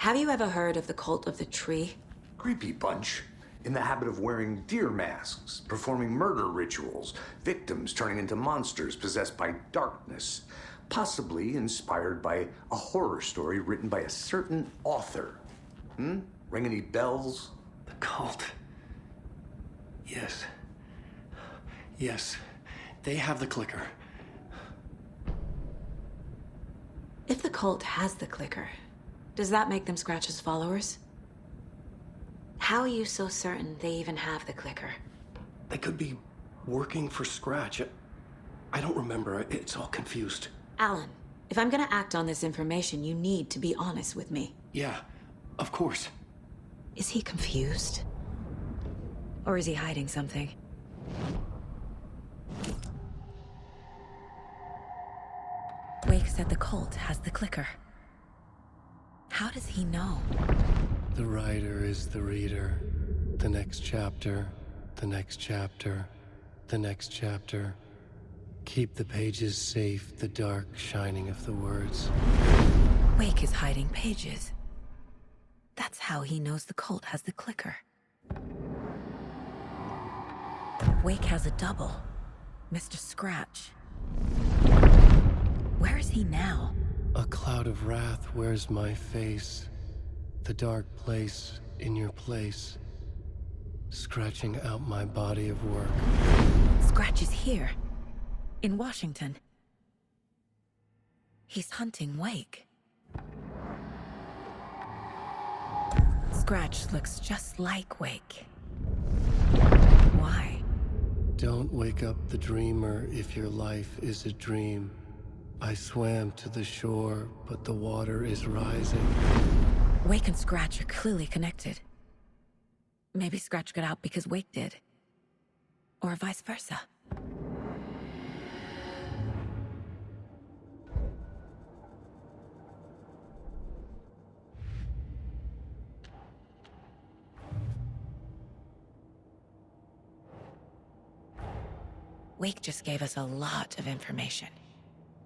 Have you ever heard of the Cult of the Tree? Creepy bunch. In the habit of wearing deer masks, performing murder rituals, victims turning into monsters possessed by darkness, possibly inspired by a horror story written by a certain author. Ring any bells? The cult. Yes. Yes. They have the clicker. If the cult has the clicker, does that make them Scratch's followers? How are you so certain they even have the clicker? They could be working for Scratch. I don't remember. It's all confused. Alan, if I'm gonna act on this information, you need to be honest with me. Yeah, of course. Is he confused? Or is he hiding something? Wake said the cult has the clicker. How does he know? The writer is the reader. The next chapter, the next chapter, the next chapter. Keep the pages safe, the dark shining of the words. Wake is hiding pages. That's how he knows the cult has the clicker. Wake has a double. Mr. Scratch. Where is he now? A cloud of wrath wears my face. The dark place in your place. Scratching out my body of work. Scratch is here. In Washington. He's hunting Wake. Scratch looks just like Wake. Why? Don't wake up the dreamer if your life is a dream. I swam to the shore, but the water is rising. Wake and Scratch are clearly connected. Maybe Scratch got out because Wake did. Or vice versa. Wake just gave us a lot of information.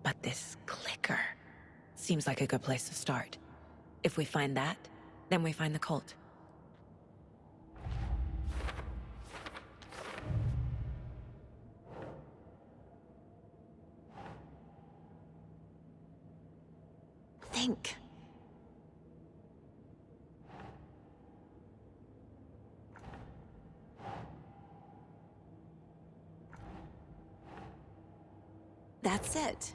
But this clicker seems like a good place to start. If we find that, then we find the cult. Think. That's it.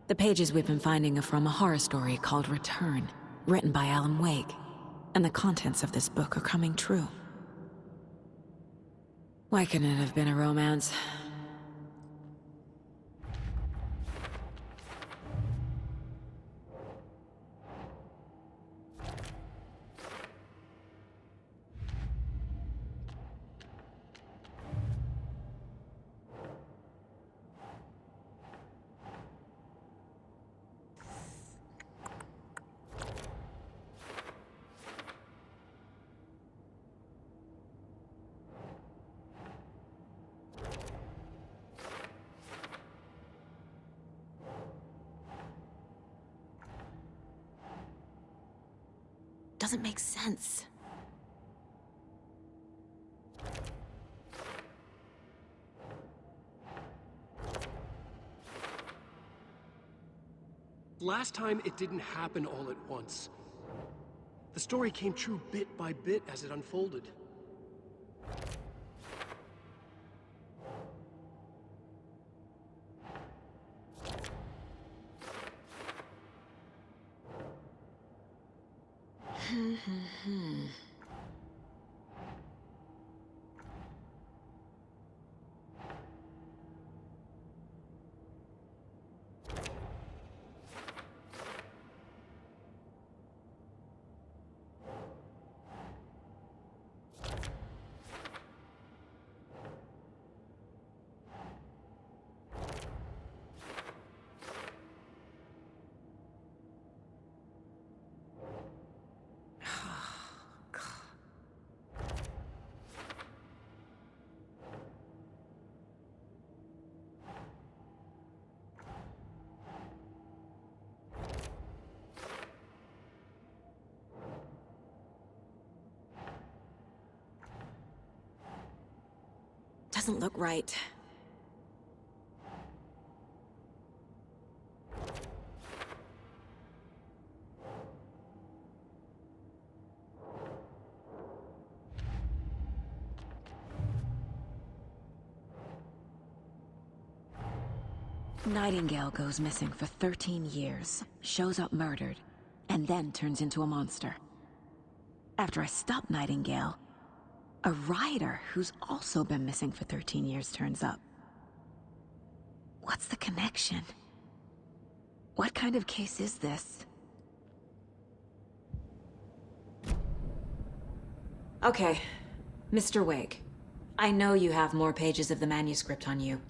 The pages we've been finding are from a horror story called Return, written by Alan Wake, and the contents of this book are coming true. Why couldn't it have been a romance? Doesn't make sense. Last time, it didn't happen all at once. The story came true bit by bit as it unfolded. doesn't look right. Nightingale goes missing for 13 years, shows up murdered, and then turns into a monster. After I stop Nightingale, a rider who's also been missing for 13 years turns up. What's the connection? What kind of case is this? Okay, Mr. Wake. I know you have more pages of the manuscript on you.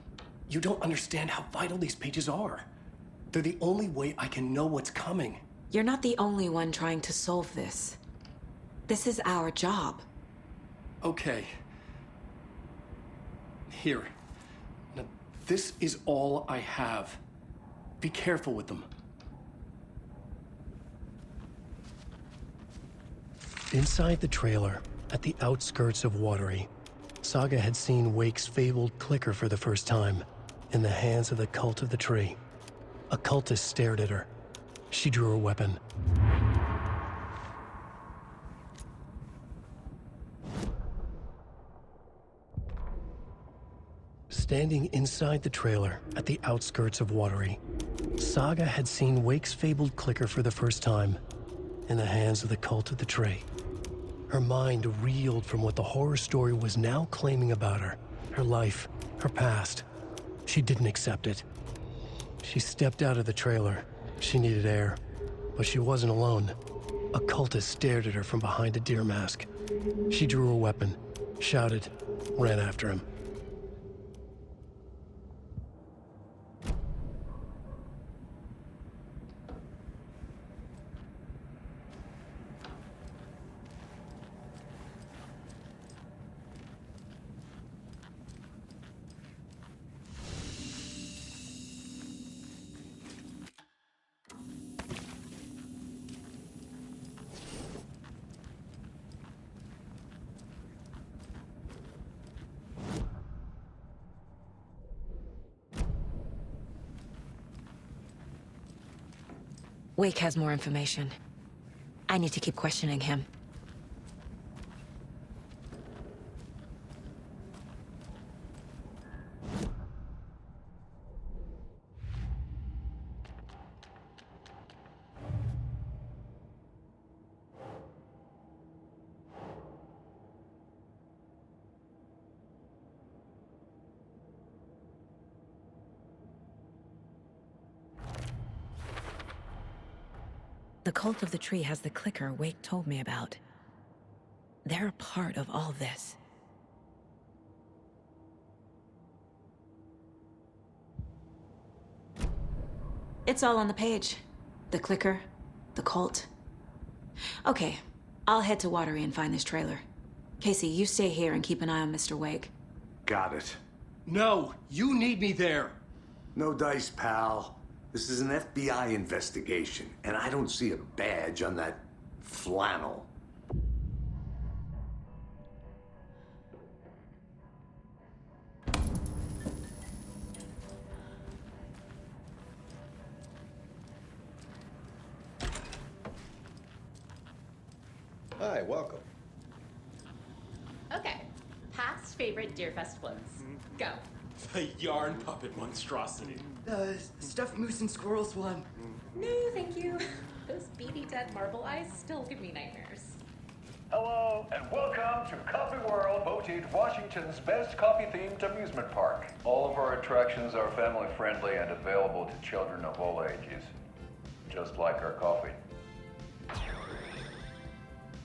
You don't understand how vital these pages are. They're the only way I can know what's coming. You're not the only one trying to solve this. This is our job. Okay. Here. Now, this is all I have. Be careful with them. Inside the trailer, at the outskirts of Watery, Saga had seen Wake's fabled clicker for the first time, in the hands of the Cult of the Tree. A cultist stared at her. She drew her weapon. Standing inside the trailer, at the outskirts of Watery, Saga had seen Wake's fabled clicker for the first time, in the hands of the Cult of the Tree. Her mind reeled from what the horror story was now claiming about her, her life, her past. She didn't accept it. She stepped out of the trailer. She needed air, but she wasn't alone. A cultist stared at her from behind a deer mask. She drew her weapon, shouted, ran after him. Wake has more information. I need to keep questioning him. The Cult of the Tree has the clicker Wake told me about. They're a part of all this. It's all on the page. The clicker, the cult. Okay, I'll head to Watery and find this trailer. Casey, you stay here and keep an eye on Mr. Wake. Got it. No, you need me there. No dice, pal. This is an FBI investigation, and I don't see a badge on that flannel. Hi, welcome. Okay, past favorite Deerfest floats. Go. The yarn puppet monstrosity. Stuffed moose and squirrels one. No, thank you. Those beady dead marble eyes still give me nightmares. Hello, and welcome to Coffee World, voted Washington's best coffee-themed amusement park. All of our attractions are family-friendly and available to children of all ages, just like our coffee.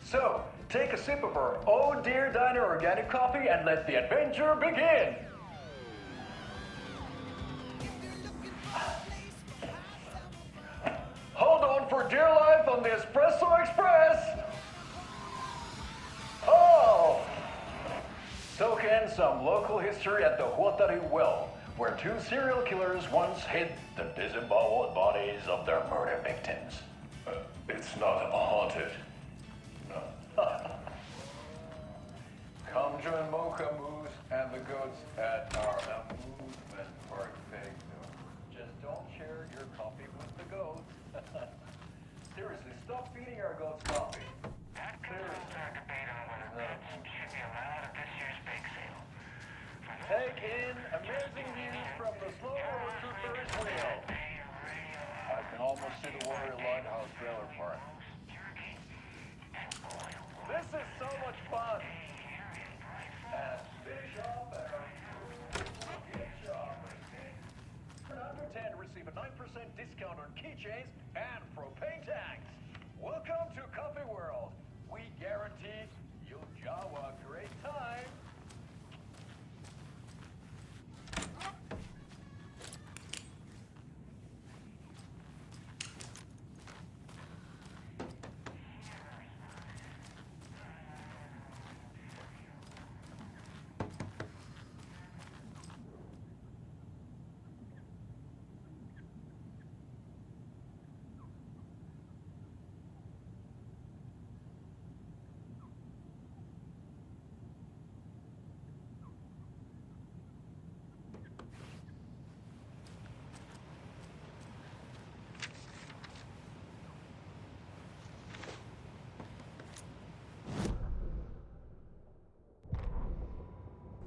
So, take a sip of our Oh Dear Diner organic coffee and let the adventure begin! Hold on for dear life on the Espresso Express! Oh! Soak in some local history at the Huatari Well, where two serial killers once hid the disemboweled bodies of their murder victims. It's not haunted. No. Come join Mocha Moose and the Goods at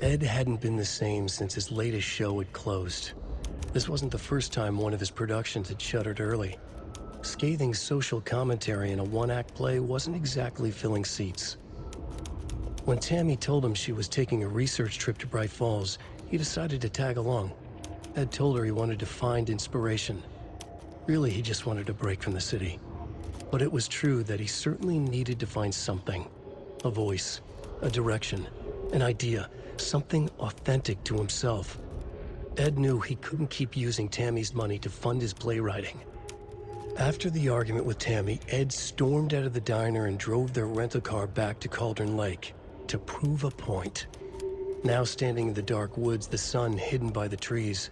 Ed hadn't been the same since his latest show had closed. This wasn't the first time one of his productions had shuttered early. Scathing social commentary in a one-act play wasn't exactly filling seats. When Tammy told him she was taking a research trip to Bright Falls, he decided to tag along. Ed told her he wanted to find inspiration. Really, he just wanted a break from the city. But it was true that he certainly needed to find something. A voice, a direction, an idea, something authentic to himself. Ed knew he couldn't keep using Tammy's money to fund his playwriting. After the argument with Tammy, Ed stormed out of the diner and drove their rental car back to Cauldron Lake to prove a point. Now standing in the dark woods, the sun hidden by the trees,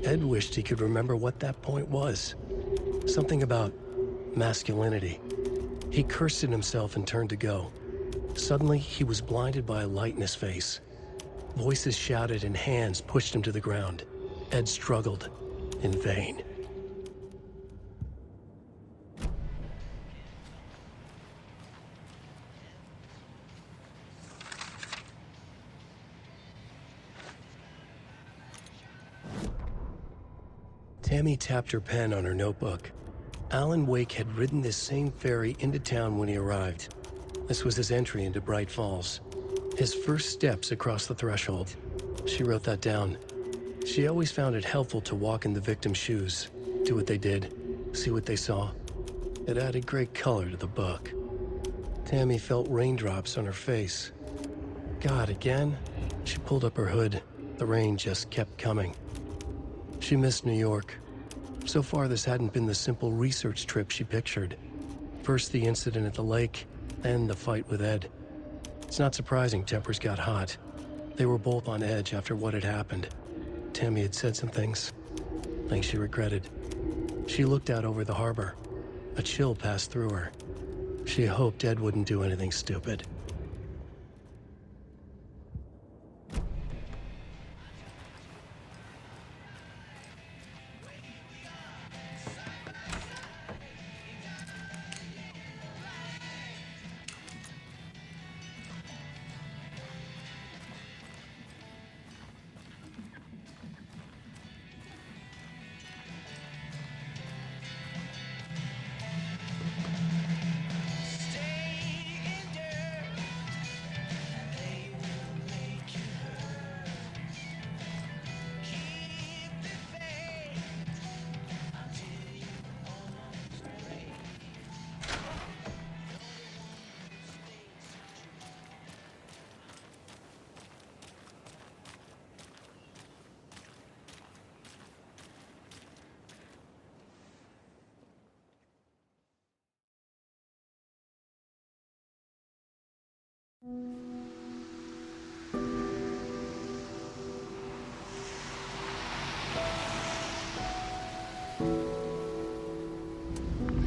Ed wished he could remember what that point was. Something about masculinity. He cursed at himself and turned to go. Suddenly, he was blinded by a light in his face. Voices shouted and hands pushed him to the ground. Ed struggled, in vain. Tammy tapped her pen on her notebook. Alan Wake had ridden this same ferry into town when he arrived. This was his entry into Bright Falls. His first steps across the threshold. She wrote that down. She always found it helpful to walk in the victim's shoes, do what they did, see what they saw. It added great color to the book. Tammy felt raindrops on her face. God, again? She pulled up her hood. The rain just kept coming. She missed New York. So far, this hadn't been the simple research trip she pictured. First the incident at the lake, then the fight with Ed. It's not surprising tempers got hot. They were both on edge after what had happened. Tammy had said some things she regretted. She looked out over the harbor. A chill passed through her. She hoped Ed wouldn't do anything stupid.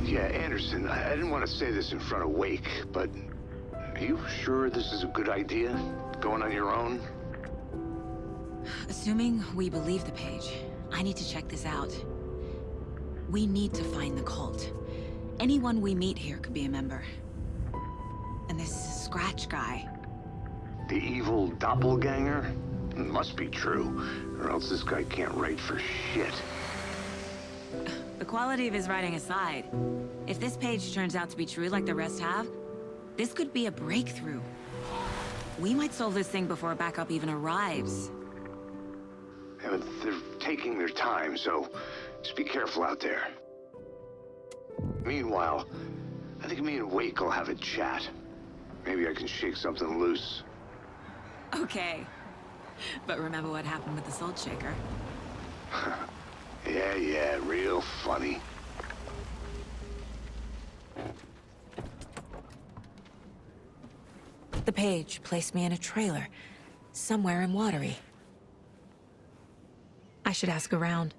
Yeah, Anderson, I didn't want to say this in front of Wake, but are you sure this is a good idea? Going on your own? Assuming we believe the page, I need to check this out. We need to find the cult. Anyone we meet here could be a member. And this Scratch guy. The evil doppelganger? Must be true, or else this guy can't write for shit. The quality of his writing aside, if this page turns out to be true like the rest have, this could be a breakthrough. We might solve this thing before backup even arrives. Yeah, but they're taking their time, so just be careful out there. Meanwhile, I think me and Wake will have a chat. Maybe I can shake something loose. Okay. But remember what happened with the Salt Shaker? Yeah, real funny. The page placed me in a trailer, somewhere in Watery. I should ask around.